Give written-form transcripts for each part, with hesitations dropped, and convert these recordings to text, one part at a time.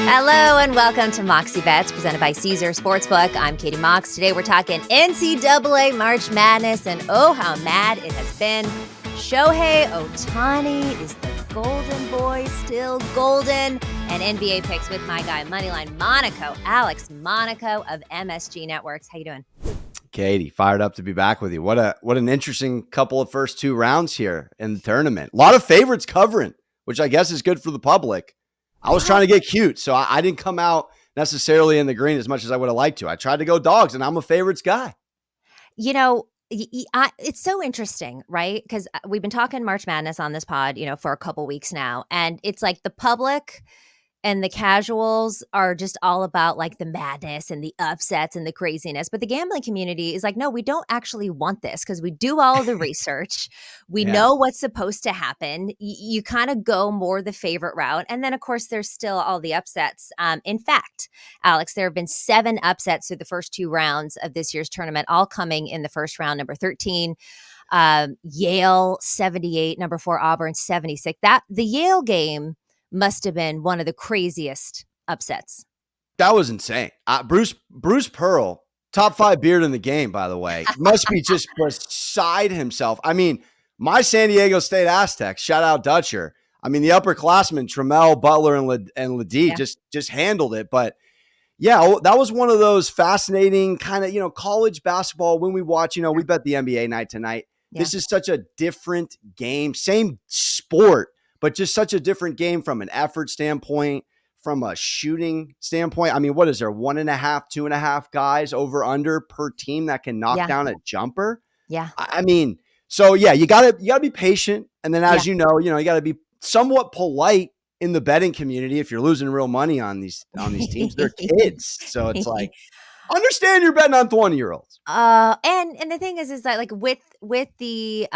Hello and welcome to Moxie Bets, presented by Caesar Sportsbook. I'm Katie Mox. Today we're talking NCAA March Madness, and oh, how mad it has been. Shohei Ohtani is the golden boy, still golden. And NBA picks with my guy, Moneyline Monaco, Alex Monaco of MSG Networks. How you doing? Katie, fired up to be back with you. What an interesting couple of first two rounds here in the tournament. A lot of favorites covering, which I guess is good for the public. I was trying to get cute, so I didn't come out necessarily in the green as much as I would have liked to. I tried to go dogs, and I'm a favorites guy. You know, it's so interesting, right? Because we've been talking March Madness on this pod, for a couple weeks now. And it's like the public and the casuals are just all about like the madness and the upsets and the craziness. But the gambling community is like, no, we don't actually want this because we do all of the research. We know what's supposed to happen. You kind of go more the favorite route. And then, of course, there's still all the upsets. In fact, Alex, there have been 7 upsets through the first 2 rounds of this year's tournament, all coming in the first round. Number 13, Yale 78, number 4, Auburn 76. The Yale game must have been one of the craziest upsets. That was insane. Bruce Pearl, top 5 beard in the game, by the way, must be just beside himself. I mean, my San Diego State Aztecs, shout out Dutcher. I mean, the upperclassmen, Trammell, Butler, and Ledee just handled it. But yeah, that was one of those fascinating kind of, college basketball when we watch, we bet the NBA night tonight. Yeah. This is such a different game, same sport, but just such a different game from an effort standpoint, from a shooting standpoint. I mean, what is there? 1.5, 2.5 guys over under per team that can knock down a jumper. Yeah. I mean, so yeah, you gotta be patient. And then as you gotta be somewhat polite in the betting community. If you're losing real money on these teams, they're kids. So it's like, understand you're betting on 20-year-olds. And the thing is that like with the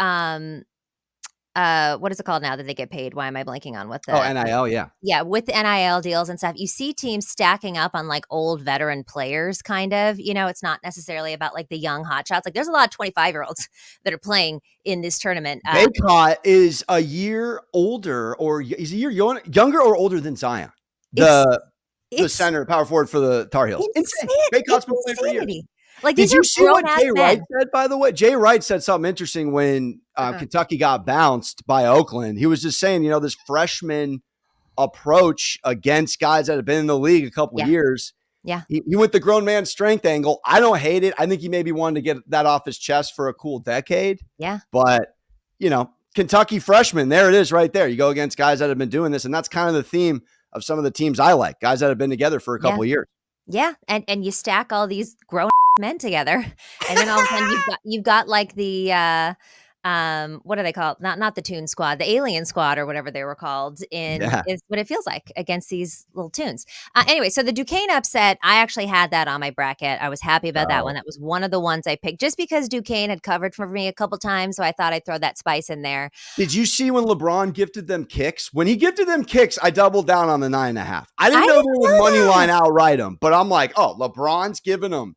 what is it called now that they get paid? Why am I blanking on what the NIL? Yeah, with the NIL deals and stuff, you see teams stacking up on like old veteran players. Kind of, it's not necessarily about like the young hot shots. Like there's a lot of 25-year-olds that are playing in this tournament. Baycott is a year older, or he's a year younger or older than Zion, the center, power forward for the Tar Heels. Insane. Baycott's been playing for years. Like, did you see what Jay Wright said, by the way? Jay Wright said something interesting when Kentucky got bounced by Oakland. He was just saying, this freshman approach against guys that have been in the league a couple years. Yeah. He went the grown man strength angle. I don't hate it. I think he maybe wanted to get that off his chest for a cool decade. Yeah. But, Kentucky freshman, there it is right there. You go against guys that have been doing this, and that's kind of the theme of some of the teams I like, guys that have been together for a couple of years. Yeah. And you stack all these grown men together, and then all of a sudden you've got like the what do they call it? Not the Toon Squad, the Alien Squad, or whatever they were called is what it feels like against these little tunes. Anyway, so the Duquesne upset, I actually had that on my bracket. I was happy about that one. That was one of the ones I picked just because Duquesne had covered for me a couple times, so I thought I'd throw that spice in there. Did you see when LeBron gifted them kicks? When he gifted them kicks, I doubled down on the 9.5. I didn't know there was money line outright them, but I'm like, oh, LeBron's giving them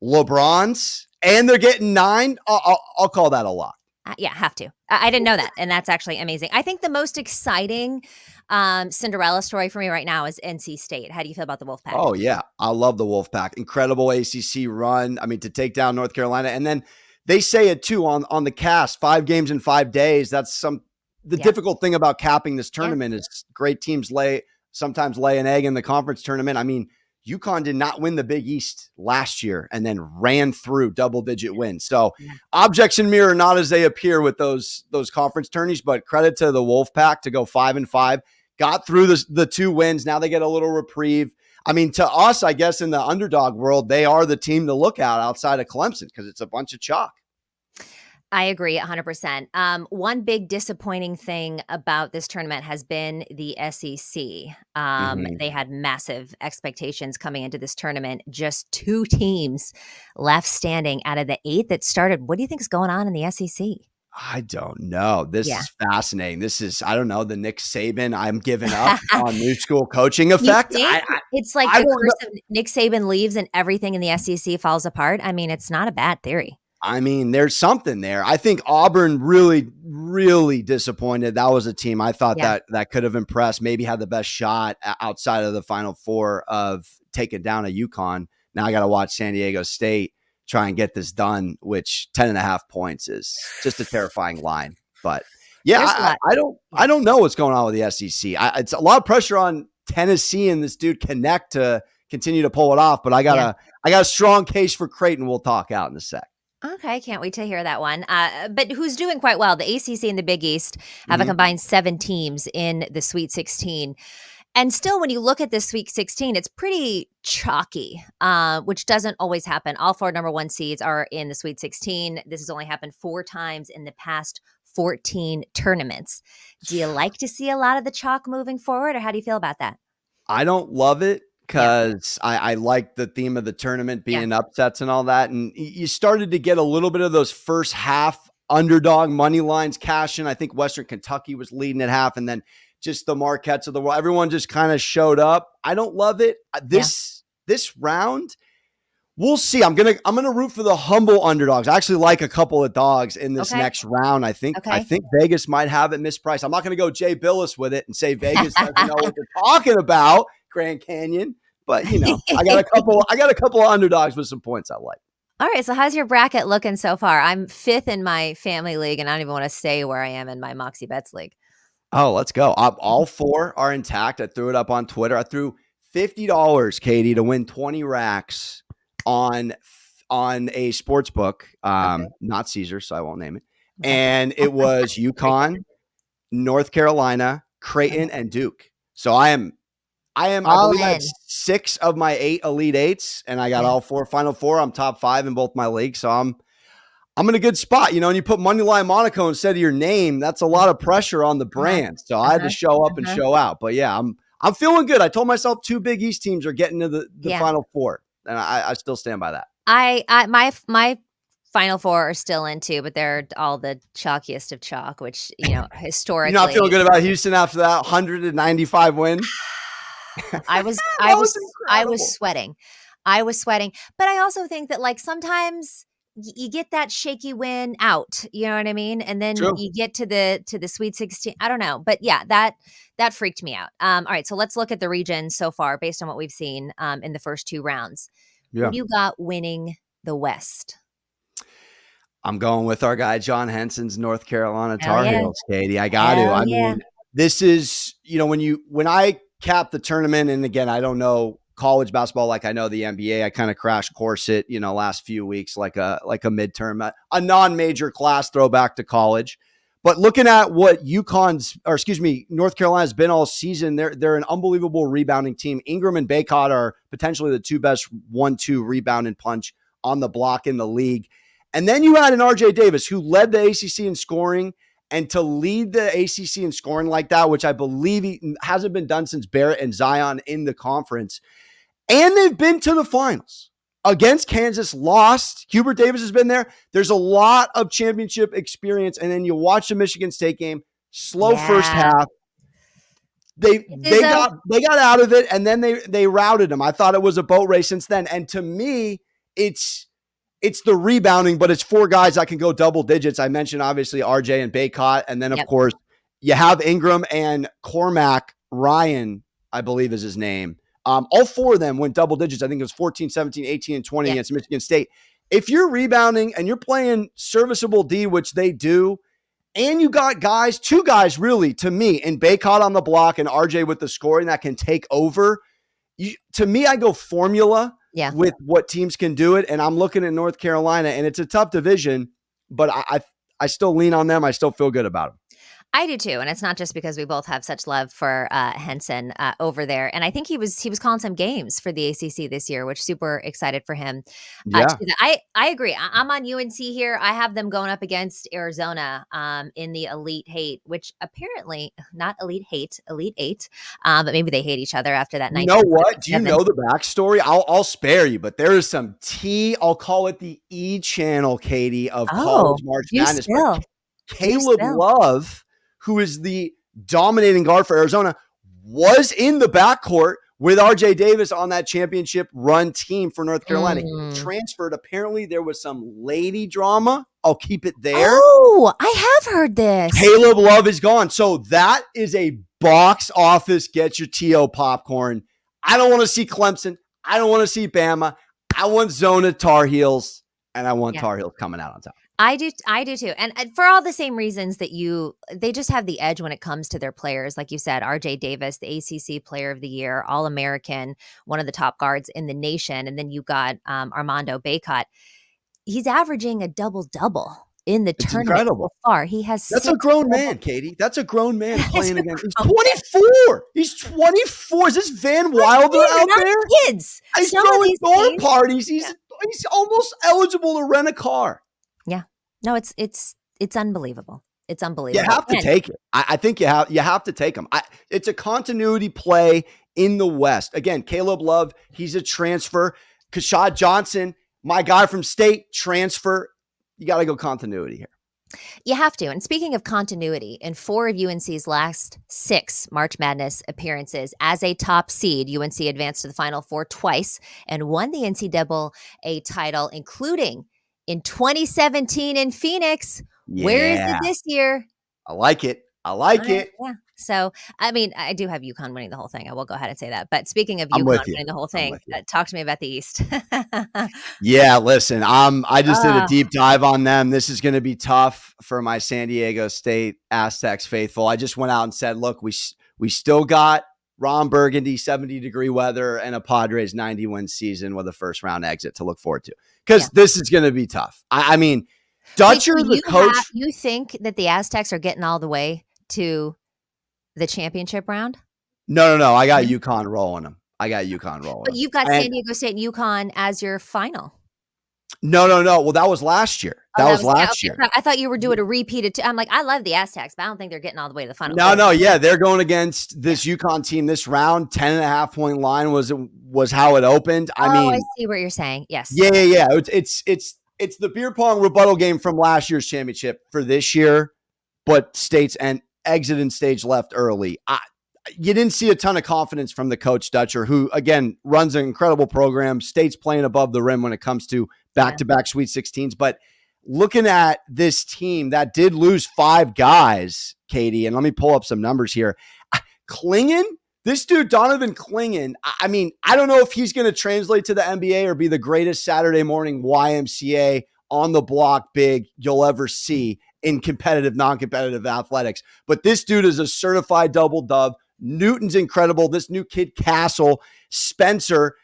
LeBron's and they're getting 9. I'll call that a lot. Have to. I didn't know that, and that's actually amazing. I think the most exciting Cinderella story for me right now is NC State. How do you feel about the Wolfpack? Oh yeah, I love the Wolfpack. Incredible ACC run. I mean, to take down North Carolina, and then they say it too on the cast. 5 games in 5 days. That's the difficult thing about capping this tournament is great teams sometimes lay an egg in the conference tournament. I mean, UConn did not win the Big East last year and then ran through double-digit wins. So objects in mirror not as they appear with those conference tourneys, but credit to the Wolfpack to go 5-5. Got through the 2 wins. Now they get a little reprieve. I mean, to us, I guess in the underdog world, they are the team to look at outside of Clemson because it's a bunch of chalk. I agree 100%. One big disappointing thing about this tournament has been the SEC. They had massive expectations coming into this tournament. Just 2 teams left standing out of the 8 that started. What do you think is going on in the SEC? I don't know. This is fascinating. This is, I don't know, the Nick Saban I'm giving up on new school coaching effect. It's like the curse of Nick Saban leaves and everything in the SEC falls apart. I mean, it's not a bad theory. I mean, there's something there. I think Auburn really, really disappointed. That was a team I thought Yeah. that could have impressed, maybe had the best shot outside of the Final Four of taking down a UConn. Now I got to watch San Diego State try and get this done, which 10.5 points is just a terrifying line. But yeah, There's a lot. I don't know what's going on with the SEC. It's a lot of pressure on Tennessee and this dude Connect to continue to pull it off. But I got a strong case for Creighton. We'll talk out in a sec. Okay, can't wait to hear that one. But who's doing quite well? The ACC and the Big East have a Mhm. combined 7 teams in the Sweet 16. And still, when you look at this Sweet 16, it's pretty chalky, which doesn't always happen. All 4 number 1 seeds are in the Sweet 16. This has only happened 4 times in the past 14 tournaments. Do you like to see a lot of the chalk moving forward, or how do you feel about that? I don't love it Yeah. because I like the theme of the tournament Yeah. being upsets and all that. And you started to get a little bit of those first half underdog money lines cashing. I think Western Kentucky was leading at half, and then just the Marquettes of the world. Everyone just kind of showed up. I don't love it. This round, we'll see. I'm gonna root for the humble underdogs. I actually like a couple of dogs in this next round. I think Vegas might have it mispriced. I'm not gonna go Jay Billis with it and say Vegas doesn't know what they're talking about, Grand Canyon. But I got a couple of underdogs with some points I like. All right, so how's your bracket looking so far? I'm 5th in my family league, and I don't even want to say where I am in my Moxie Bets league. Oh, let's go. All 4 are intact. I threw it up on Twitter. I threw $50, Katie, to win 20 racks on a sports book, not Caesar, so I won't name it. Okay. And it was UConn, North Carolina, Creighton, and Duke. So I believe I had 6 of my 8 Elite Eights, and I got all 4 Final Four. I'm top 5 in both my leagues, so I'm in a good spot. And you put Moneyline Monaco instead of your name, that's a lot of pressure on the brand. So I had to show up and show out. But yeah, I'm feeling good. I told myself 2 Big East teams are getting to the Final Four, and I still stand by that. My Final Four are still in too, but they're all the chalkiest of chalk, which historically. You're not feeling good about Houston after that 195 win. I was sweating. But I also think that sometimes you get that shaky win out, you know what I mean? And then you get to the Sweet 16. I don't know. But yeah, that freaked me out. All right, so let's look at the regions so far based on what we've seen in the first 2 rounds. Yeah. Who do you got winning the West? I'm going with our guy John Henson's North Carolina Tar Heels, Katie. I got to. I mean, this is, when I cap the tournament, and again, I don't know college basketball like I know the NBA. I kind of crash course it, last few weeks like a midterm, a non-major class throwback to college. But looking at what North Carolina's been all season, they're an unbelievable rebounding team. Ingram and Baycott are potentially the 2 best 1-2 rebound and punch on the block in the league. And then you had an RJ Davis who led the ACC in scoring, and to lead the ACC in scoring like that, which I believe hasn't been done since Barrett and Zion in the conference. And they've been to the finals against Kansas, lost. Hubert Davis has been there. There's a lot of championship experience. And then you watch the Michigan State game, slow first half. They got out of it, and then they routed them. I thought it was a boat race since then. And to me, it's the rebounding, but it's 4 guys that can go double digits. I mentioned obviously RJ and Baycott, and then of course you have Ingram and Cormac Ryan, I believe is his name. All 4 of them went double digits. I think it was 14, 17, 18, and 20 against Michigan State. If you're rebounding and you're playing serviceable D, which they do, and you got 2 guys really, to me, in Baycott on the block and RJ with the scoring that can take over, to me, I go formula with what teams can do it. And I'm looking at North Carolina, and it's a tough division, but I still lean on them. I still feel good about them. I do too, and it's not just because we both have such love for Henson over there. And I think he was calling some games for the ACC this year, which super excited for him. I agree. I'm on UNC here. I have them going up against Arizona in the Elite Eight, which apparently not Elite Eight, but maybe they hate each other after that. You know what? Do you know the backstory? I'll spare you, but there is some tea. I'll call it the E channel, Katie, of college March Madness. Caleb Love, who is the dominating guard for Arizona, was in the backcourt with RJ Davis on that championship run team for North Carolina. He Mm. transferred. Apparently, there was some lady drama. I'll keep it there. Oh, I have heard this. Caleb Love is gone. So that is a box office get your TO popcorn. I don't want to see Clemson. I don't want to see Bama. I want Zona Tar Heels, and I want Tar Heels coming out on top. I do too. And for all the same reasons that they just have the edge when it comes to their players. Like you said, RJ Davis, the ACC Player of the Year, All-American, one of the top guards in the nation. And then you got Armando Bacot. He's averaging a double-double in the tournament incredible. so far. He has That's a grown man, Katie. That's a grown man playing against. He's 24. He's 24. Is this Van Wilder out there? Kids. He's throwing dorm parties. He's almost eligible to rent a car. Yeah. No, it's unbelievable. It's unbelievable. You have to take it. I think you have to take him. It's a continuity play in the West. Again, Caleb Love, he's a transfer. Kashad Johnson, my guy from State, transfer. You got to go continuity here. You have to. And speaking of continuity, in 4 of UNC's last 6 March Madness appearances as a top seed, UNC advanced to the Final Four twice and won the NCAA title, including in 2017 in Phoenix. Yeah. Where is it this year? I like it. Yeah. So, I mean, I do have UConn winning the whole thing. I will go ahead and say that. But speaking of UConn winning the whole thing, talk to me about the East. Yeah, listen, I just did a deep dive on them. This is going to be tough for my San Diego State Aztecs faithful. I just went out and said, look, we still got Ron Burgundy, 70-degree weather, and a Padres 90-win season with a first-round exit to look forward to. Because this is going to be tough. I mean, Dutcher, the coach. You think that the Aztecs are getting all the way to the championship round? No. I got UConn rolling them. But you've got San Diego State and UConn as your final. No. Well, that was last year. That was last year. I thought you were doing a repeat. I'm like, I love the Aztecs, but I don't think they're getting all the way to the final. No. Yeah, they're going against this UConn team this round. 10.5-point line was how it opened. I mean, I see what you're saying. Yes. Yeah. It's the beer pong rebuttal game from last year's championship for this year, but State's and exit in stage left early. You didn't see a ton of confidence from the coach Dutcher, who again runs an incredible program. State's playing above the rim when it comes to back-to-back Sweet 16s. But looking at this team that did lose 5 guys, Katie, and let me pull up some numbers here. Klingon, this dude, Donovan Klingon, I mean, I don't know if he's going to translate to the NBA or be the greatest Saturday morning YMCA on the block big you'll ever see in competitive, non-competitive athletics. But this dude is a certified double-dub. Newton's incredible. This new kid, Castle, Spencer.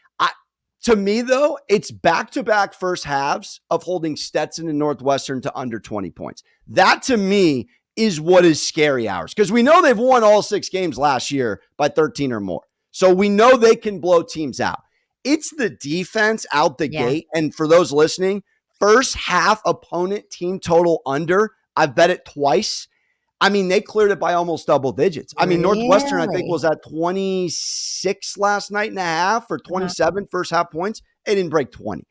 To me, though, it's back-to-back first halves of holding Stetson and Northwestern to under 20 points. That, to me, is what is scary hours, because we know they've won all 6 games last year by 13 or more. So we know they can blow teams out. It's the defense out the gate. And for those listening, first half opponent team total under, I've bet it twice. I mean, they cleared it by almost double digits. I mean, Northwestern, I think, was at 26 last night and a half or 27 first half points. They didn't break 20.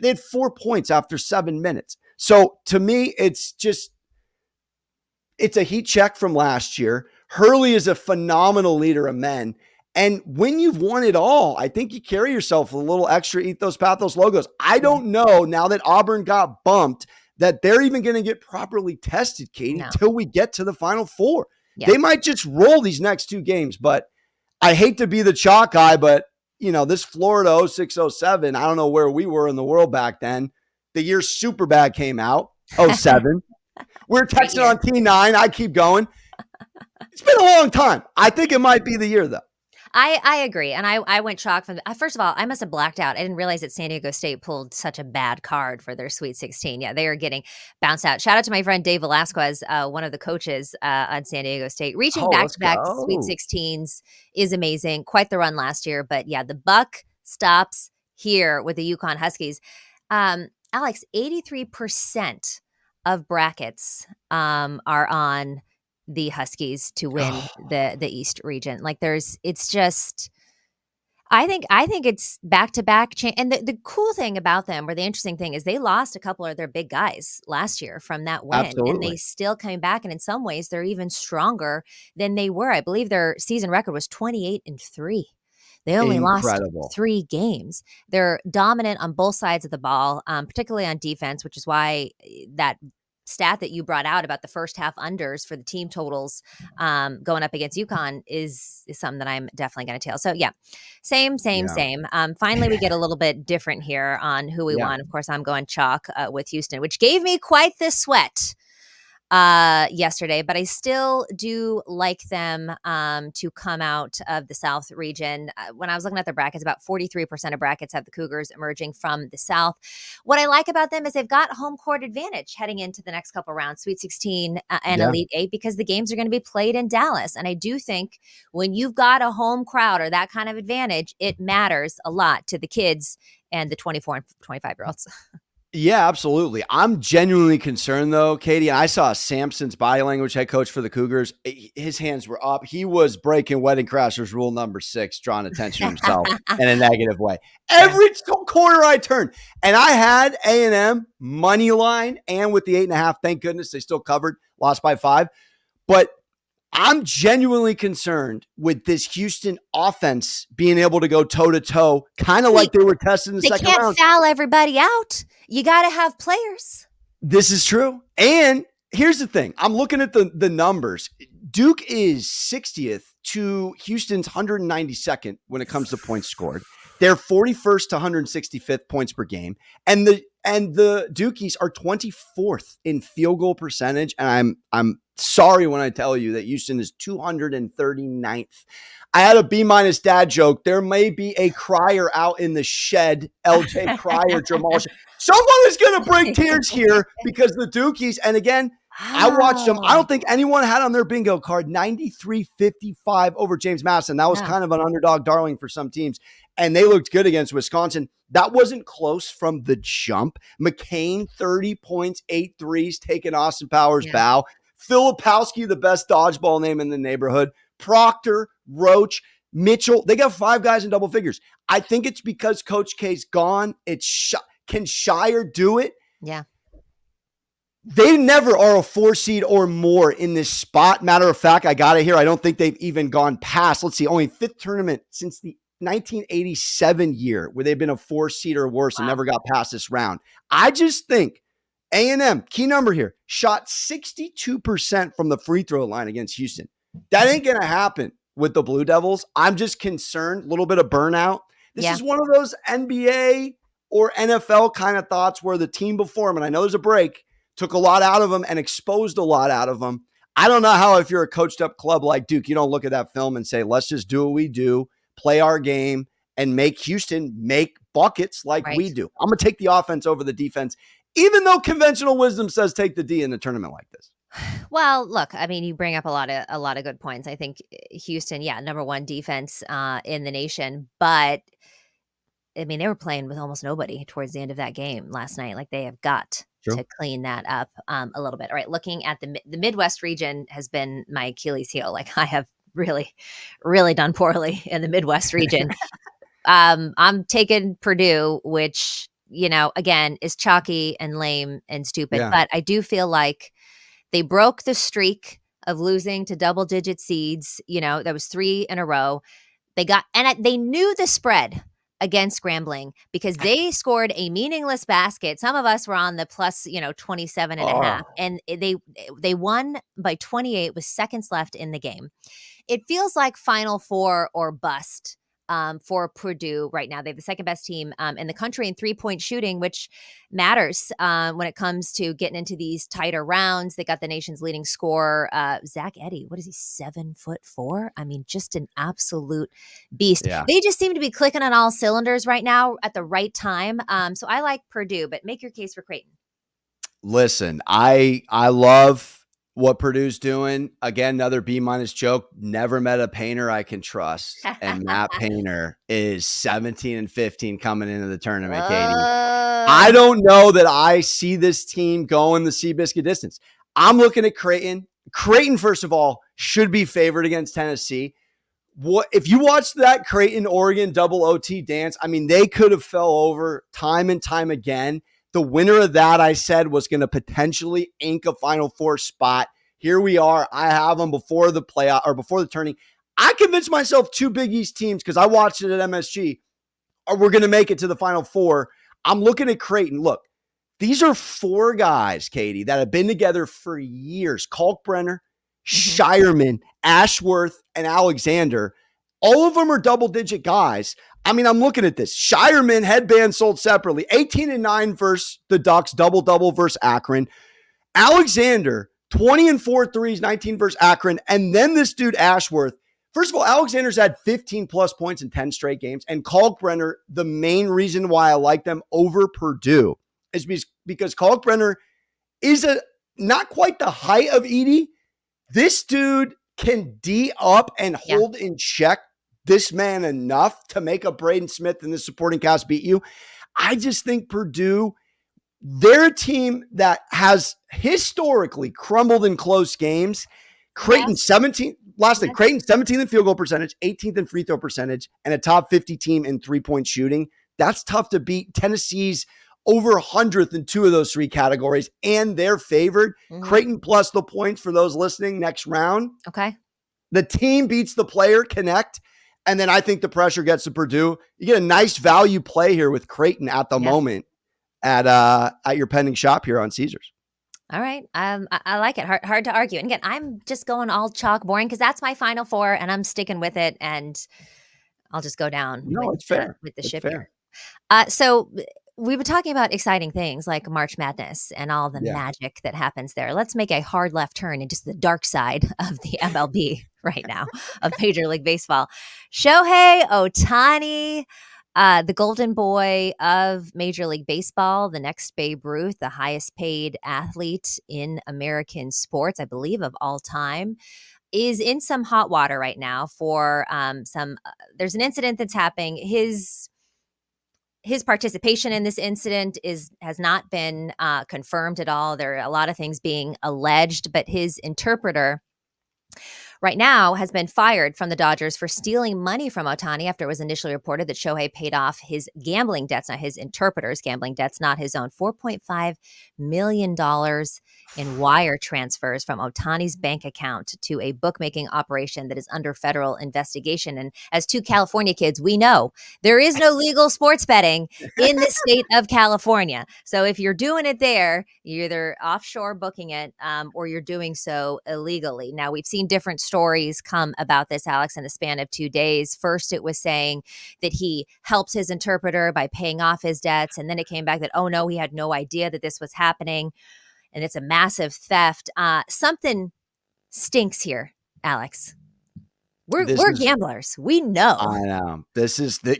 They had 4 points after 7 minutes. So to me, it's a heat check from last year. Hurley is a phenomenal leader of men. And when you've won it all, I think you carry yourself with a little extra ethos, pathos logos. I don't know, now that Auburn got bumped, that they're even going to get properly tested, Katie, until we get to the Final Four. Yeah. They might just roll these next 2 games, but I hate to be the chalk guy, but this Florida 06-07, I don't know where we were in the world back then. The year Superbad came out, 07. We're texting on T9. I keep going. It's been a long time. I think it might be the year, though. I agree. And I went chalk from first of all, I must have blacked out. I didn't realize that San Diego State pulled such a bad card for their Sweet 16. Yeah, they are getting bounced out. Shout out to my friend Dave Velasquez, one of the coaches on San Diego State. Reaching back-to-back Sweet 16s is amazing. Quite the run last year. But yeah, the buck stops here with the UConn Huskies. Alex, 83% of brackets are on the Huskies to win the East region. Like it's just, I think it's back-to-back. And the cool thing about them, or the interesting thing, is they lost a couple of their big guys last year from that win. Absolutely. And they still came back. And in some ways, they're even stronger than they were. I believe their season record was 28-3. They only lost Incredible. 3 games. They're dominant on both sides of the ball, particularly on defense, which is why that stat that you brought out about the first half unders for the team totals going up against UConn is something that I'm definitely going to tail. So yeah, same. Yeah. Finally, we get a little bit different here on who we Yeah. won. Of course, I'm going chalk with Houston, which gave me quite the sweat yesterday, but I still do like them to come out of the South region. When I was looking at the brackets, about 43% of brackets have the Cougars emerging from the South. What I like about them is they've got home court advantage heading into the next couple rounds, Sweet 16 and Yeah. Elite 8, because the games are going to be played in Dallas. And I do think when you've got a home crowd or that kind of advantage, it matters a lot to the kids and the 24 and 25-year-olds. Yeah, absolutely. I'm genuinely concerned, though, Katie. I saw Sampson's body language, head coach for the Cougars. His hands were up. He was breaking Wedding Crashers rule number 6, drawing attention to himself in a negative way. Every corner I turned. And I had A&M money line, and with the 8.5, thank goodness they still covered, lost by 5. But I'm genuinely concerned with this Houston offense being able to go toe-to-toe, kind of like they were tested in the second round. They can't foul everybody out. You got to have players. This is true. And here's the thing. I'm looking at the numbers. Duke is 60th to Houston's 192nd when it comes to points scored. They're 41st to 165th points per game. And the Dukies are 24th in field goal percentage. And I'm sorry when I tell you that Houston is 239th. I had a B- dad joke. There may be a crier out in the shed, LJ Crier, Jamal. Someone is going to break tears here because the Dukies, and again, I watched them. I don't think anyone had on their bingo card 93-55 over James Madison. That was kind of an underdog darling for some teams. And they looked good against Wisconsin. That wasn't close from the jump. McCain, 30 points, 8 threes, taking Austin Powers' bow. Filipowski, the best dodgeball name in the neighborhood. Proctor, Roach, Mitchell. They got 5 guys in double figures. I think it's because Coach K's gone. Can Shire do it? Yeah. They never are a 4 seed or more in this spot. Matter of fact, I got it here. I don't think they've even gone past, let's see, only 5th tournament since the 1987 year where they've been a 4 seed or worse and never got past this round. I just think A&M, key number here, shot 62% from the free throw line against Houston. That ain't going to happen with the Blue Devils. I'm just concerned, a little bit of burnout. This is one of those NBA or NFL kind of thoughts where the team before them, and I know there's a break, took a lot out of them and exposed a lot out of them. I don't know how, if you're a coached up club like Duke, you don't look at that film and say, let's just do what we do, play our game, and make Houston make buckets like we do. I'm going to take the offense over the defense, even though conventional wisdom says take the D in a tournament like this. Well, look, I mean, you bring up a lot of good points. I think Houston, number 1 defense in the nation, but I mean, they were playing with almost nobody towards the end of that game last night. Like, they have got to clean that up a little bit. All right, looking at the Midwest region has been my Achilles heel. Like, I have really, really done poorly in the Midwest region. I'm taking Purdue, which, again, is chalky and lame and stupid. But I do feel like they broke the streak of losing to double-digit seeds. That was 3 in a row. They knew the spread against Grambling because they scored a meaningless basket. Some of us were on the plus, 27 and a half. And they won by 28 with seconds left in the game. It feels like Final Four or bust for Purdue right now. They have the second best team in the country in 3-point shooting, which matters when it comes to getting into these tighter rounds. They got the nation's leading scorer, Zach Edey. What is he, 7'4"? I mean, just an absolute beast. Yeah. They just seem to be clicking on all cylinders right now at the right time. So I like Purdue, but make your case for Creighton. Listen, I love what Purdue's doing. Again, another B- joke. Never met a painter I can trust. And Matt Painter is 17-15 coming into the tournament, Katie. I don't know that I see this team going the Seabiscuit distance. I'm looking at Creighton. Creighton, first of all, should be favored against Tennessee. What if you watched that Creighton-Oregon double OT dance? I mean, they could have fell over time and time again. The winner of that, I said, was going to potentially ink a Final Four spot. Here we are. I have them before the playoff or before the tourney. I convinced myself two Big East teams because I watched it at MSG are we're going to make it to the Final Four. I'm looking at Creighton. Look, these are four guys, Katie, that have been together for years. Kalkbrenner, Shireman, Ashworth, and Alexander. All of them are double-digit guys. I mean, I'm looking at this. Shireman, headband sold separately. 18-9 versus the Ducks, double-double versus Akron. Alexander, 20-4 threes, 19 versus Akron. And then this dude, Ashworth. First of all, Alexander's had 15-plus points in 10 straight games. And Kalkbrenner, the main reason why I like them over Purdue is because Kalkbrenner is not quite the height of Edey. This dude can D up and hold in check this man enough to make a Braden Smith and the supporting cast beat you. I just think Purdue, they're a team that has historically crumbled in close games. Creighton 17th, Creighton 17th in field goal percentage, 18th in free throw percentage, and a top 50 team in three-point shooting. That's tough to beat. Tennessee's over 100th in two of those three categories, and they're favored. Creighton plus the points for those listening next round. Okay. The team beats the player, connect, and then I think the pressure gets to Purdue. You get a nice value play here with Creighton at the moment at your pending shop here on Caesars. All right. I like it. Hard to argue. And again, I'm just going all chalk boring because that's my Final Four, and I'm sticking with it. And I'll just go down. It's fair. With the ship here. So we've been talking about exciting things like March Madness and all the magic that happens there. Let's make a hard left turn into the dark side of the MLB right now of Major League Baseball. Shohei Ohtani, the golden boy of Major League Baseball, the next Babe Ruth, the highest paid athlete in American sports, I believe, of all time, is in some hot water right now for there's an incident that's happening. His participation in this incident has not been confirmed at all. There are a lot of things being alleged, but his interpreter right now has been fired from the Dodgers for stealing money from Ohtani after it was initially reported that Shohei paid off his gambling debts, not his interpreter's gambling debts, not his own, $4.5 million in wire transfers from Ohtani's bank account to a bookmaking operation that is under federal investigation. And as two California kids, we know there is no legal sports betting in the state of California. So if you're doing it there, you're either offshore booking it or you're doing so illegally. Now, we've seen different stories come about this, Alex, in the span of 2 days. First, it was saying that he helped his interpreter by paying off his debts. And then it came back that, oh, no, he had no idea that this was happening. And it's a massive theft. Something stinks here, Alex. We're gamblers. We know. I know.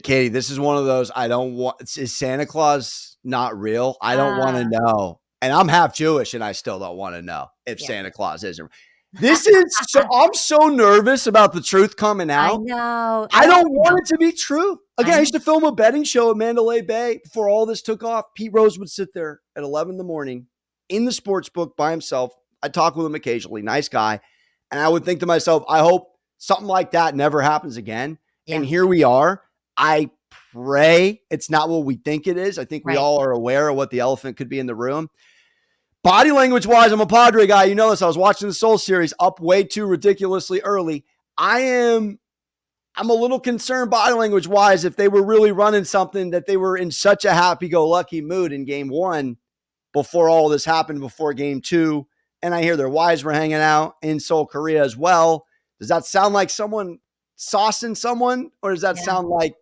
Katie, this is one of those I don't want. Is Santa Claus not real? I don't want to know. And I'm half Jewish, and I still don't want to know if Santa Claus isn't. This is I'm so nervous about the truth coming out. I know. I don't want it to be true. Again, I used to film a betting show at Mandalay Bay before all this took off. Pete Rose would sit there at 11 in the morning in the sports book by himself. I'd talk with him occasionally. Nice guy. And I would think to myself, I hope something like that never happens again. Yeah. And here we are. I pray it's not what we think it is. I think we all are aware of what the elephant could be in the room. Body language wise, I'm a Padre guy. You know this. I was watching the Soul series up way too ridiculously early. I'm a little concerned body language wise if they were really running something that they were in such a happy-go-lucky mood in game one before all this happened, before game two. And I hear their wives were hanging out in Seoul, Korea as well. Does that sound like someone saucing someone? Or does that sound like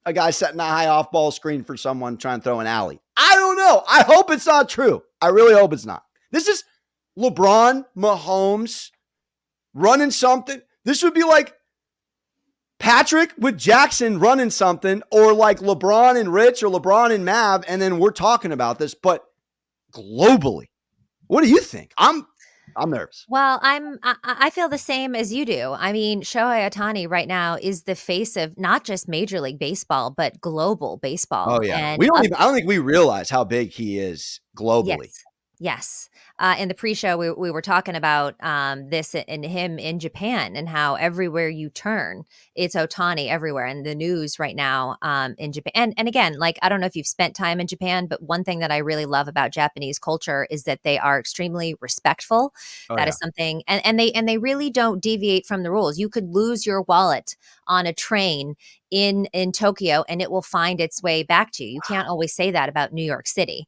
a guy setting a high off ball screen for someone trying to throw an alley? I don't know. I hope it's not true. I really hope it's not. This is LeBron, Mahomes running something. This would be like Patrick with Jackson running something, or like LeBron and Rich or LeBron and Mav, and then we're talking about this, but globally. What do you think? I'm nervous. Well, I feel the same as you do. I mean, Shohei Ohtani right now is the face of not just Major League Baseball, but global baseball. Oh yeah. And I don't think we realize how big he is globally. Yes. In the pre-show, we were talking about this and him in Japan and how everywhere you turn, it's Ohtani everywhere. And the news right now in Japan. And again, like, I don't know if you've spent time in Japan, but one thing that I really love about Japanese culture is that they are extremely respectful. Oh That yeah. is something, and they really don't deviate from the rules. You could lose your wallet on a train in Tokyo and it will find its way back to you. You can't always say that about New York City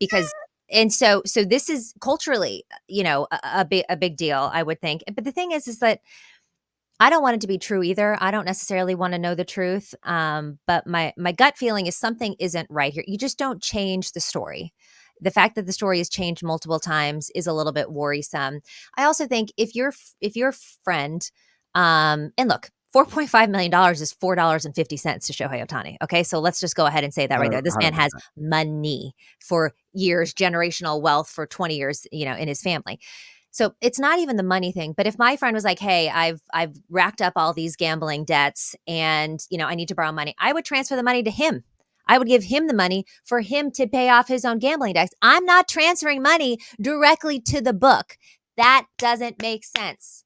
because and so this is culturally, a big deal, I would think. But the thing is that I don't want it to be true either. I don't necessarily want to know the truth. But my gut feeling is something isn't right here. You just don't change the story. The fact that the story has changed multiple times is a little bit worrisome. I also think if your friend, and look, $4.5 million is $4.50 to Shohei Ohtani. Okay, so let's just go ahead and say that right there. This man has 100%. money for years, generational wealth for 20 years, in his family. So it's not even the money thing, but if my friend was like, "Hey, I've racked up all these gambling debts and, I need to borrow money." I would transfer the money to him. I would give him the money for him to pay off his own gambling debts. I'm not transferring money directly to the book. That doesn't make sense.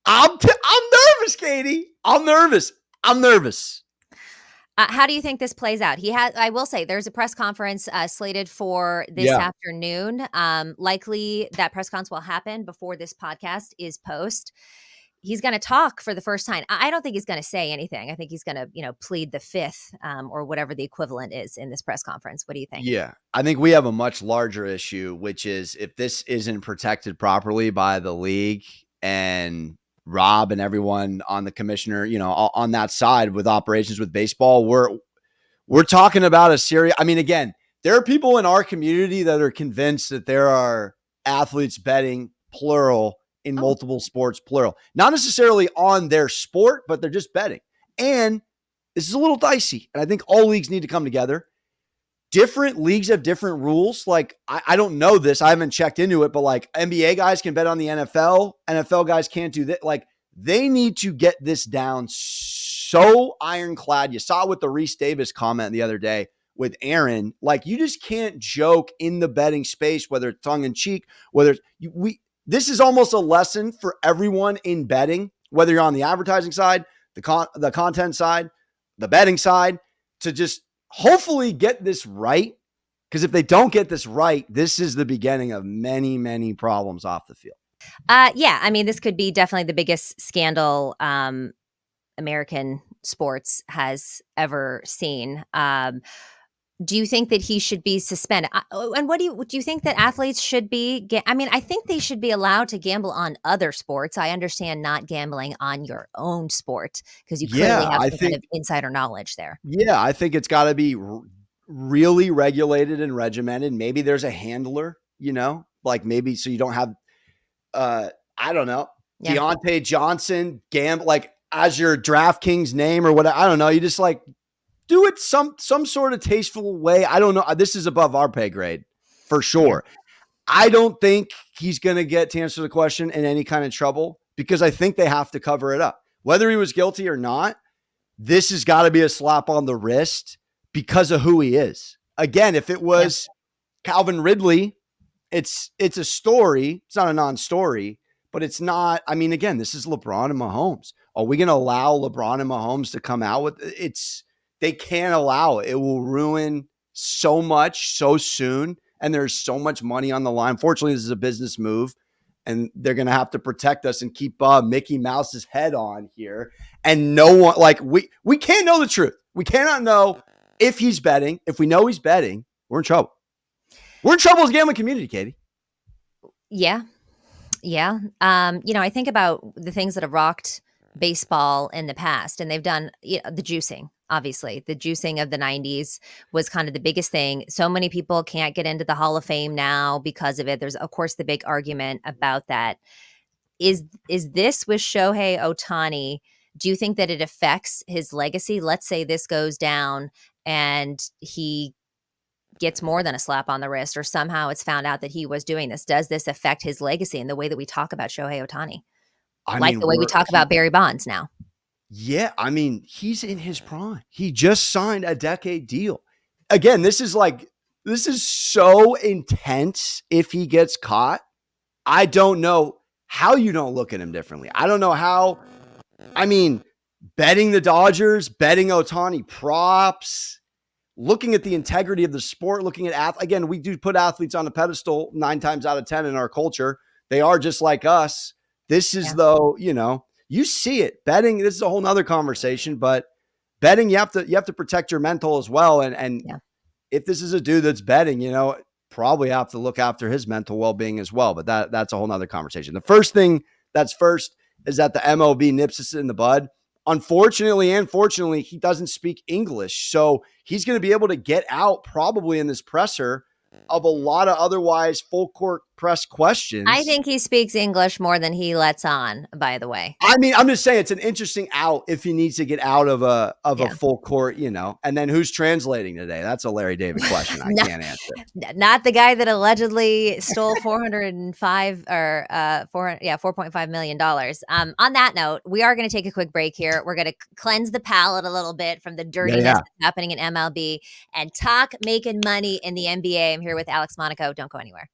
I'm nervous, Katie. I'm nervous. How do you think this plays out? I will say, there's a press conference slated for this Yeah. afternoon. Likely that press conference will happen before this podcast is post. He's going to talk for the first time. I don't think he's going to say anything. I think he's going to, plead the fifth, or whatever the equivalent is in this press conference. What do you think? Yeah. I think we have a much larger issue, which is if this isn't protected properly by the league and Rob and everyone on the commissioner, on that side with operations with baseball, we're talking about a serious. I mean, again, there are people in our community that are convinced that there are athletes betting plural in Oh, multiple sports plural, not necessarily on their sport, but they're just betting. And this is a little dicey. And I think all leagues need to come together. Different leagues have different rules. Like, I don't know this. I haven't checked into it, but like NBA guys can bet on the NFL. NFL guys can't do that. Like, they need to get this down so ironclad. You saw it with the Reese Davis comment the other day with Aaron. Like, you just can't joke in the betting space, whether it's tongue in cheek, whether this is almost a lesson for everyone in betting, whether you're on the advertising side, the content side, the betting side, to just hopefully get this right. Because if they don't get this right, this is the beginning of many, many problems off the field. yeah. I mean, this could be definitely the biggest scandal American sports has ever seen. Do you think that he should be suspended? And what do you think that athletes should be? I mean, I think they should be allowed to gamble on other sports. I understand not gambling on your own sport because you clearly Yeah, have I some kind think of insider knowledge there. I think it's got to be really regulated and regimented. Maybe there's a handler, like maybe so you don't have I don't know, Yeah. Deontay Johnson gamble like as your DraftKings name or what. I don't know. You just like do it some sort of tasteful way. I don't know. This is above our pay grade for sure. Yeah. I don't think he's going to get, to answer the question, in any kind of trouble because I think they have to cover it up. Whether he was guilty or not, this has got to be a slap on the wrist because of who he is. Again, if it was Calvin Ridley, it's a story. It's not a non-story, but it's not. I mean, again, this is LeBron and Mahomes. Are we going to allow LeBron and Mahomes to come out with it? They can't allow it. It will ruin so much so soon. And there's so much money on the line. Fortunately, this is a business move. And they're going to have to protect us and keep Mickey Mouse's head on here. And no one, like, we can't know the truth. We cannot know if he's betting. If we know he's betting, we're in trouble. We're in trouble as a gambling community, Katie. Yeah. Yeah. I think about the things that have rocked baseball in the past, and they've done the juicing. Obviously, the juicing of the 90s was kind of the biggest thing. So many people can't get into the Hall of Fame now because of it. There's, of course, the big argument about that. Is this with Shohei Ohtani? Do you think that it affects his legacy? Let's say this goes down and he gets more than a slap on the wrist, or somehow it's found out that he was doing this. Does this affect his legacy in the way that we talk about Shohei Ohtani? Like the way we talk about Barry Bonds now. Yeah, I mean, he's in his prime. He just signed a decade deal. Again, this is like This is so intense if he gets caught. I don't know how you don't look at him differently. I don't know how. I mean, betting the Dodgers, betting Ohtani props, looking at the integrity of the sport, looking at again, we do put athletes on a pedestal 9 times out of 10 in our culture. They are just like us. This is though, you see it. Betting, this is a whole nother conversation, but betting, you have to protect your mental as well. And if this is a dude that's betting, probably have to look after his mental well-being as well. But that's a whole nother conversation. The first thing that's first is that the MLB nips us in the bud. Unfortunately and fortunately, he doesn't speak English. So he's going to be able to get out probably in this presser of a lot of otherwise full court press questions. I think he speaks English more than he lets on, by the way. I mean, I'm just saying it's an interesting out if he needs to get out of a full court, and then who's translating today? That's a Larry David question. I can't answer. Not the guy that allegedly stole $4.5 million. On that note, we are going to take a quick break here. We're going to cleanse the palate a little bit from the dirtiness that's happening in MLB and talk making money in the NBA. I'm here with Alex Monaco. Don't go anywhere.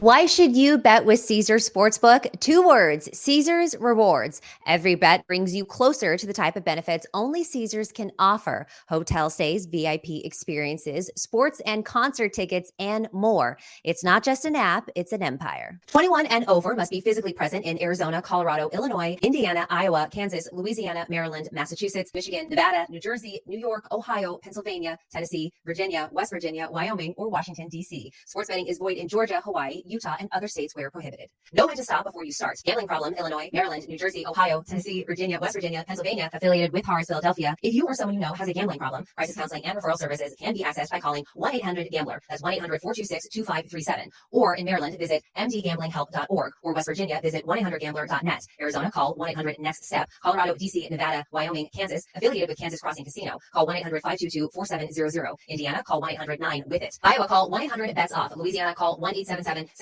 Why should you bet with Caesars Sportsbook? 2 words, Caesars Rewards. Every bet brings you closer to the type of benefits only Caesars can offer. Hotel stays, VIP experiences, sports and concert tickets, and more. It's not just an app, it's an empire. 21 and over must be physically present in Arizona, Colorado, Illinois, Indiana, Iowa, Kansas, Louisiana, Maryland, Massachusetts, Michigan, Nevada, New Jersey, New York, Ohio, Pennsylvania, Tennessee, Virginia, West Virginia, Wyoming, or Washington, D.C. Sports betting is void in Georgia, Hawaii, Utah, and other states where prohibited. Know when to stop before you start. Gambling problem, Illinois, Maryland, New Jersey, Ohio, Tennessee, Virginia, West Virginia, Pennsylvania, affiliated with Harris, Philadelphia. If you or someone you know has a gambling problem, crisis counseling and referral services can be accessed by calling 1-800-GAMBLER. That's 1-800-426-2537. Or in Maryland, visit mdgamblinghelp.org. Or West Virginia, visit 1-800-GAMBLER.net. Arizona, call 1-800-NEXT-STEP. Colorado, D.C., Nevada, Wyoming, Kansas, affiliated with Kansas Crossing Casino. Call 1-800-522-4700. Indiana, call 1-800-9-WITH-IT. Iowa, call 1-800-BETS-OFF. Louisiana, call 1-877-770-STOP.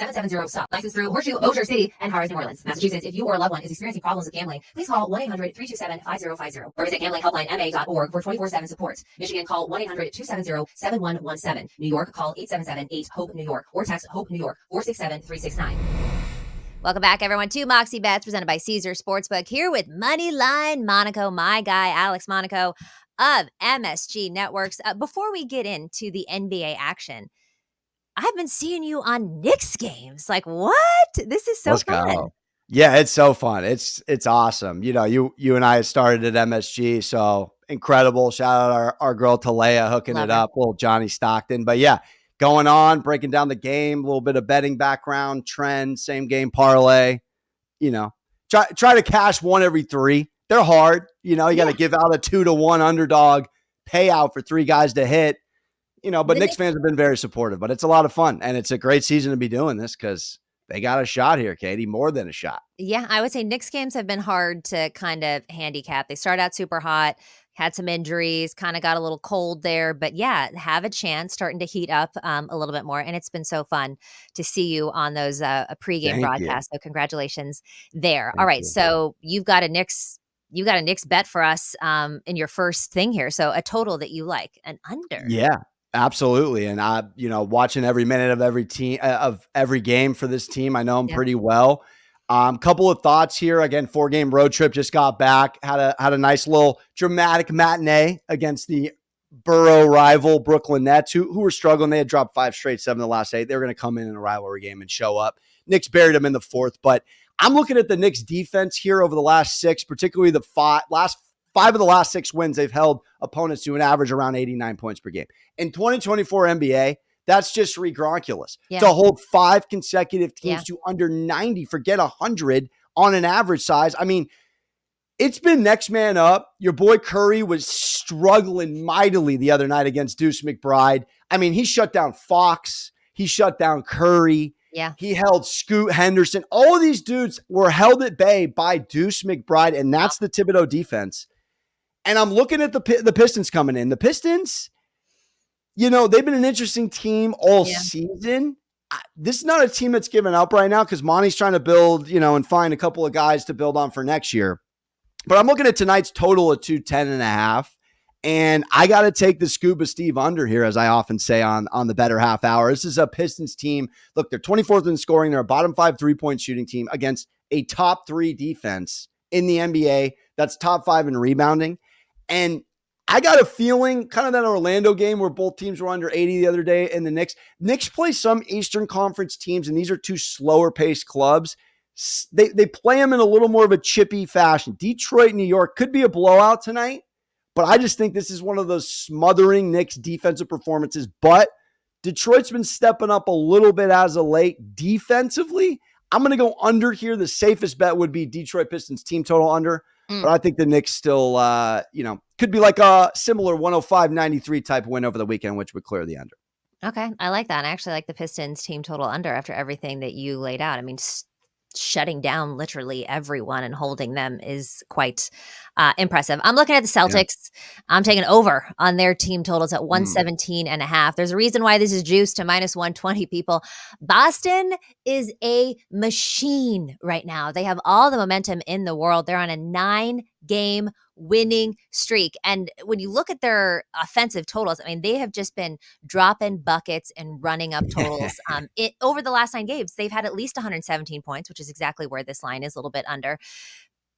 Licensed through Horseshoe, Bossier City, and Harris, New Orleans. Massachusetts, if you or a loved one is experiencing problems with gambling, please call 1-800-327-5050 or visit gamblinghelplinema.org for 24/7 support. Michigan, call 1-800-270-7117. New York, call 877-8-HOPE-NEW YORK or text HOPE-NEW YORK 467-369. Welcome back, everyone, to Moxie Bets, presented by Caesars Sportsbook. Here with Moneyline Monaco, my guy, Alex Monaco of MSG Networks. Before we get into the NBA action, I've been seeing you on Knicks games. Like, what? This is so fun. Go. Yeah, it's so fun. It's awesome. You and I started at MSG, so incredible. Shout out our girl Talea hooking it up, little Johnny Stockton. But yeah, going on, breaking down the game, a little bit of betting background, trend, same game parlay. Try to cash 1 every 3. They're hard. You got to give out a 2-1 underdog payout for 3 guys to hit. But Knicks fans have been very supportive, but it's a lot of fun. And it's a great season to be doing this because they got a shot here, Katie, more than a shot. Yeah, I would say Knicks games have been hard to kind of handicap. They start out super hot, had some injuries, kind of got a little cold there. But yeah, have a chance, starting to heat up a little bit more. And it's been so fun to see you on those pregame broadcasts. So congratulations there. All right, so you've got a Knicks bet for us in your first thing here. So a total that you like, an under. Yeah. Absolutely. And watching every minute of every team of every game for this team, I know them pretty well. Couple of thoughts here. Again, 4-game road trip, just got back, had a nice little dramatic matinee against the borough rival Brooklyn Nets, who were struggling. They had dropped 5 straight, 7 of the last 8. They were going to come in a rivalry game and show up. Knicks buried them in the 4th, but I'm looking at the Knicks defense here over the last 6, particularly the last 5 of the last 6 wins, they've held opponents to an average around 89 points per game. In 2024 NBA, that's just regronculous. To hold 5 consecutive teams to under 90, forget 100 on an average size. I mean, it's been next man up. Your boy Curry was struggling mightily the other night against Deuce McBride. I mean, he shut down Fox. He shut down Curry. Yeah. He held Scoot Henderson. All of these dudes were held at bay by Deuce McBride, and that's the Thibodeau defense. And I'm looking at the Pistons coming in. The Pistons, they've been an interesting team all season. This is not a team that's giving up right now because Monty's trying to build, and find a couple of guys to build on for next year. But I'm looking at tonight's total of 210.5. And I got to take the Scuba Steve under here, as I often say on the better half hour. This is a Pistons team. Look, they're 24th in scoring. They're a bottom 5 3-point shooting team against a top 3 defense in the NBA. That's top 5 in rebounding. And I got a feeling, kind of that Orlando game where both teams were under 80 the other day, and the Knicks play some Eastern Conference teams, and these are two slower paced clubs. They play them in a little more of a chippy fashion. Detroit, New York could be a blowout tonight. But I just think this is one of those smothering Knicks defensive performances. But Detroit's been stepping up a little bit as of late defensively. I'm going to go under here. The safest bet would be Detroit Pistons team total under. But I think the Knicks still, could be like a similar 105-93 type win over the weekend, which would clear the under. Okay. I like that. I actually like the Pistons team total under after everything that you laid out. I mean, shutting down literally everyone and holding them is quite impressive. I'm looking at the Celtics. Yeah. I'm taking over on their team totals at 117.5. There's a reason why this is juiced to minus 120, people. Boston is a machine right now. They have all the momentum in the world. They're on a 9-game winning streak. And when you look at their offensive totals, I mean, they have just been dropping buckets and running up totals. Over the last 9 games, they've had at least 117 points, which is exactly where this line is, a little bit under.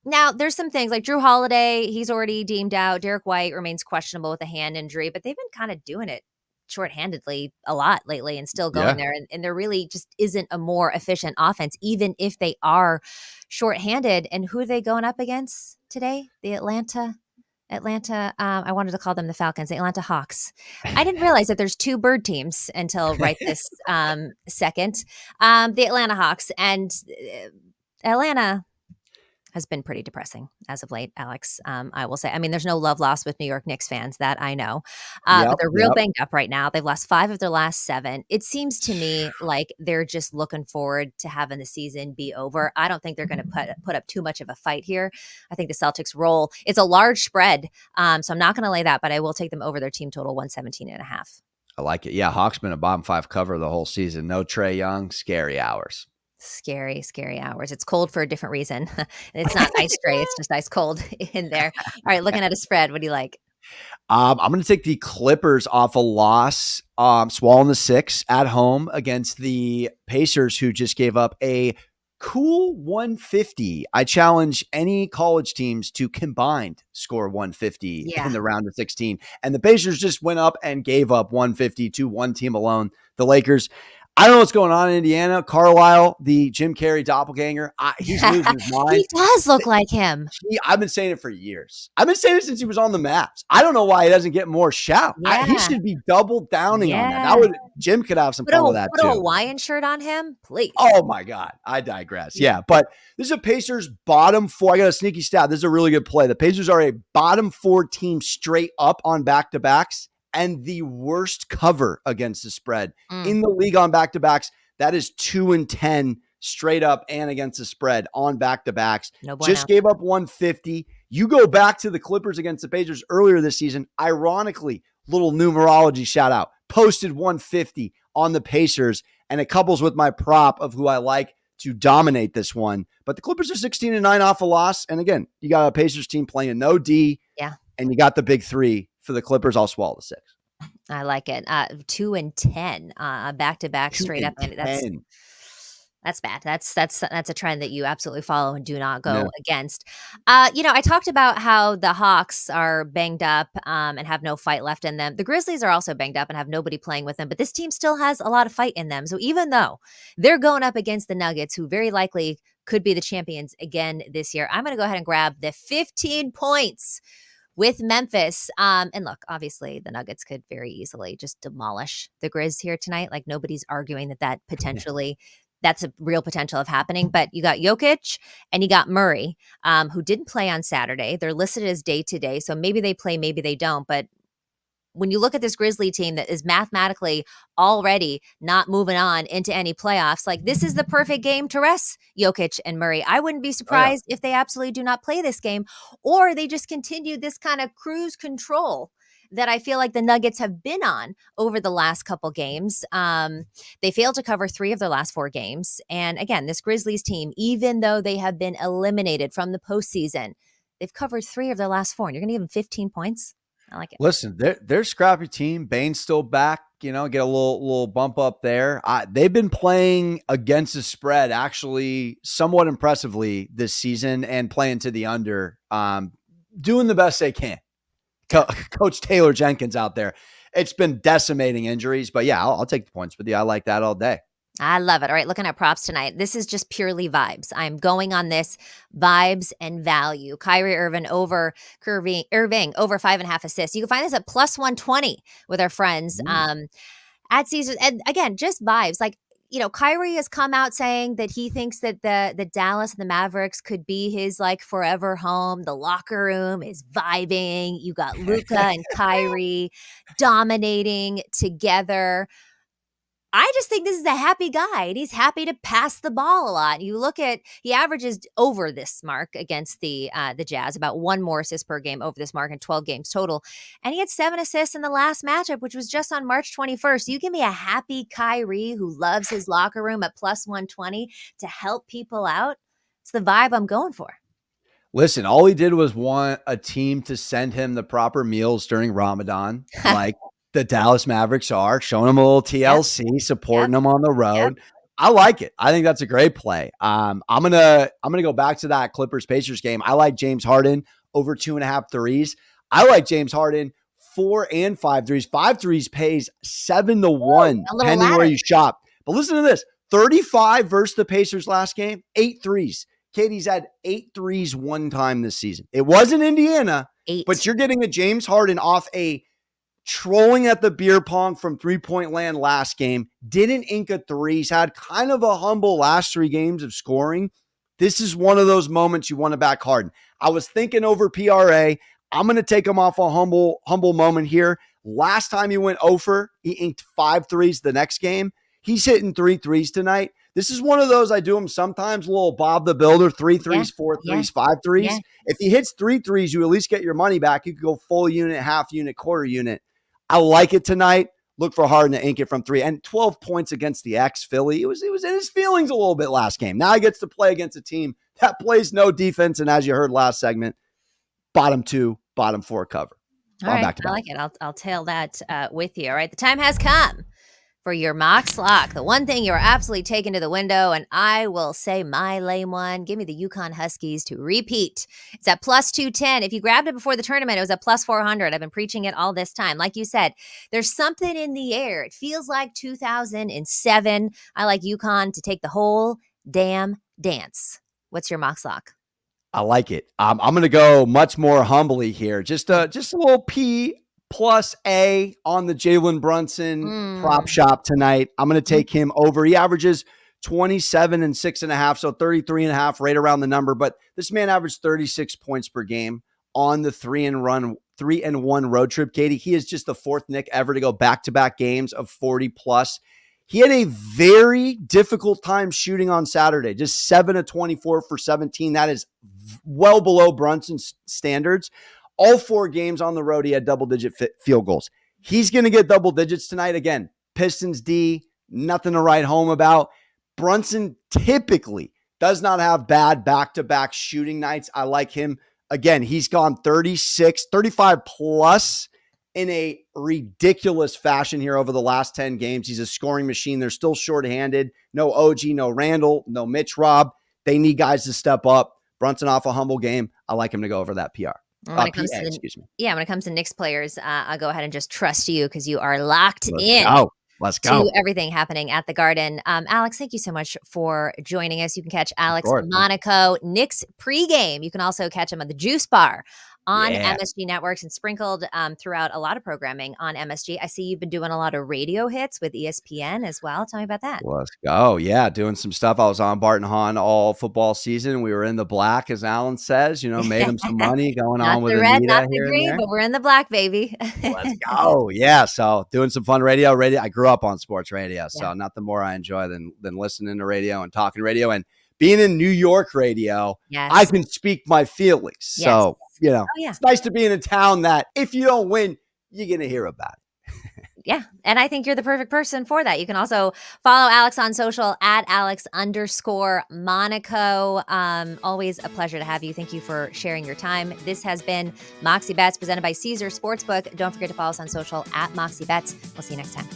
Now, there's some things like Drew Holiday, he's already deemed out. Derek White remains questionable with a hand injury, but they've been kind of doing it shorthandedly a lot lately and still going there. And there really just isn't a more efficient offense, even if they are shorthanded. And who are they going up against today? The Atlanta, I wanted to call them the Falcons, the Atlanta Hawks. I didn't realize that there's 2 bird teams until right this second. The Atlanta Hawks, and Atlanta has been pretty depressing as of late, Alex. I will say, I mean, there's no love lost with New York Knicks fans, that I know, but they're real banged up right now. They've lost 5 of their last 7. It seems to me like they're just looking forward to having the season be over. I don't think they're going to put up too much of a fight here. I think the Celtics roll. It's a large spread, so I'm not going to lay that, but I will take them over their team total 117.5. I like it. Yeah, Hawks been a bottom 5 cover the whole season. No Trae Young, scary hours. Scary hours. It's cold for a different reason. It's not ice gray. It's just ice cold in there. All right, looking at a spread. What do you like? I'm going to take the Clippers off a loss, swallowing the 6 at home against the Pacers, who just gave up a cool 150. I challenge any college teams to combined score 150 in the round of 16. And the Pacers just went up and gave up 150 to one team alone, the Lakers. I don't know what's going on in Indiana. Carlisle, the Jim Carrey doppelganger, he's losing his mind. He does look like him. I've been saying it for years. I've been saying it since he was on the Mavs. I don't know why he doesn't get more shout. He should be double downing on that. Jim could have some fun with that too. Put a Hawaiian shirt on him, please. Oh my God. I digress. Yeah, but this is a Pacers bottom 4. I got a sneaky stat. This is a really good play. The Pacers are a bottom 4 team straight up on back-to-backs, and the worst cover against the spread in the league on back-to-backs. That is 2-10 straight up and against the spread on back-to-backs. No bueno. Just gave up 150. You go back to the Clippers against the Pacers earlier this season. Ironically, little numerology shout out, posted 150 on the Pacers, and it couples with my prop of who I like to dominate this one. But the Clippers are 16-9 off a loss. And again, you got a Pacers team playing no D. Yeah. And you got the big 3 for the Clippers. I'll swallow the 6. I like it. 2-10 back-to-back straight up. That's bad. That's a trend that you absolutely follow and do not go against. I talked about how the Hawks are banged up and have no fight left in them. The Grizzlies are also banged up and have nobody playing with them, but this team still has a lot of fight in them. So even though they're going up against the Nuggets, who very likely could be the champions again this year, I'm going to go ahead and grab the 15 points with Memphis. And look, obviously the Nuggets could very easily just demolish the Grizz here tonight. Like, nobody's arguing that potentially that's a real potential of happening. But you got Jokic and you got Murray, who didn't play on Saturday. They're listed as day-to-day. So maybe they play, maybe they don't. But when you look at this Grizzly team that is mathematically already not moving on into any playoffs, like, this is the perfect game to rest Jokic and Murray. I wouldn't be surprised if they absolutely do not play this game, or they just continue this kind of cruise control that I feel like the Nuggets have been on over the last couple games. They failed to cover 3 of their last 4 games. And again, this Grizzlies team, even though they have been eliminated from the postseason, they've covered 3 of their last 4. And you're going to give them 15 points? I like it. Listen, they're scrappy team. Bane's still back. Get a little bump up there. They've been playing against the spread actually somewhat impressively this season and playing to the under, doing the best they can. Coach Taylor Jenkins out there. It's been decimating injuries, but yeah, I'll take the points with you. I like that all day. I love it. All right, looking at props tonight. This is just purely vibes. I'm going on this vibes and value. Kyrie Irving over 5.5 assists. You can find this at plus 120 with our friends at Caesars. And again, just vibes. Like, Kyrie has come out saying that he thinks that the Dallas and the Mavericks could be his like forever home. The locker room is vibing. You got Luka and Kyrie dominating together. I just think this is a happy guy, and he's happy to pass the ball a lot. You look at he averages over this mark against the Jazz, about 1 more assist per game over this mark in 12 games total, and he had 7 assists in the last matchup, which was just on March 21st. You give me a happy Kyrie who loves his locker room at plus 120 to help people out. It's the vibe I'm going for. Listen, all he did was want a team to send him the proper meals during Ramadan, like the Dallas Mavericks are, showing him a little TLC, supporting him on the road. I like it. I think that's a great play. I'm gonna go back to that Clippers Pacers game. I like James Harden over 2.5 threes. I like James Harden 4 and 5 threes. 5 threes pays 7-1, depending where you shop. But listen to this: 35 versus the Pacers last game, 8 threes. Katie's had 8 threes one time this season. It wasn't Indiana, 8. But you're getting a James Harden off a trolling at the beer pong from 3-point land last game. Didn't ink a threes. Had kind of a humble last 3 games of scoring. This is one of those moments you want to back Harden. I was thinking over PRA. I'm going to take him off a humble moment here. Last time he went over, he inked 5 threes the next game. He's hitting 3 threes tonight. This is one of those I do him sometimes, a little Bob the Builder, 3 threes, 4 threes, 5 threes. Yeah. If he hits 3 threes, you at least get your money back. You could go full unit, half unit, quarter unit. I like it tonight. Look for Harden to ink it from 3. And 12 points against the ex-Philly. It was in his feelings a little bit last game. Now he gets to play against a team that plays no defense. And as you heard last segment, bottom 2, bottom 4 cover. All right, I like it. I'll tail that with you. All right, the time has come for your Mox Lock, the one thing you're absolutely taking to the window, and I will say my lame one. Give me the UConn Huskies to repeat. It's at plus 210. If you grabbed it before the tournament, it was at plus 400. I've been preaching it all this time. Like you said, there's something in the air. It feels like 2007. I like UConn to take the whole damn dance. What's your Mox Lock? I like it. I'm going to go much more humbly here. Just a little P plus A on the Jalen Brunson prop shop tonight. I'm going to take him over. He averages 27 and 6.5, so 33.5, right around the number. But this man averaged 36 points per game on the 3-1 road trip. Katie, he is just the 4th Nick ever to go back-to-back games of 40 plus. He had a very difficult time shooting on Saturday, just 7 of 24 for 17. That is well below Brunson's standards. All 4 games on the road, he had double-digit field goals. He's going to get double digits tonight. Again, Pistons D, nothing to write home about. Brunson typically does not have bad back-to-back shooting nights. I like him. Again, he's gone 35 plus in a ridiculous fashion here over the last 10 games. He's a scoring machine. They're still shorthanded. No OG, no Randall, no Mitch Rob. They need guys to step up. Brunson off a humble game. I like him to go over that PR. When it comes to Knicks players, I'll go ahead and just trust you because you are locked in. Let's go. To everything happening at the Garden. Alex, thank you so much for joining us. You can catch Alex Monaco Knicks pregame. You can also catch him on the Juice Bar on MSG Networks and sprinkled throughout a lot of programming on MSG. I see you've been doing a lot of radio hits with ESPN as well. Tell me about that. Let's go. Yeah, doing some stuff. I was on Barton Hahn all football season. We were in the black, as Alan says, made him some money going on with red, Anita not the green, but we're in the black, baby. Let's go. Yeah, so doing some fun radio. I grew up on sports radio, so nothing more I enjoy than listening to radio and talking radio. And being in New York radio, I can speak my feelings. So, it's nice to be in a town that if you don't win, you're going to hear about it. Yeah. And I think you're the perfect person for that. You can also follow Alex on social at Alex_Monaco. Always a pleasure to have you. Thank you for sharing your time. This has been Moxie Bets presented by Caesar Sportsbook. Don't forget to follow us on social at Moxie Bets. We'll see you next time.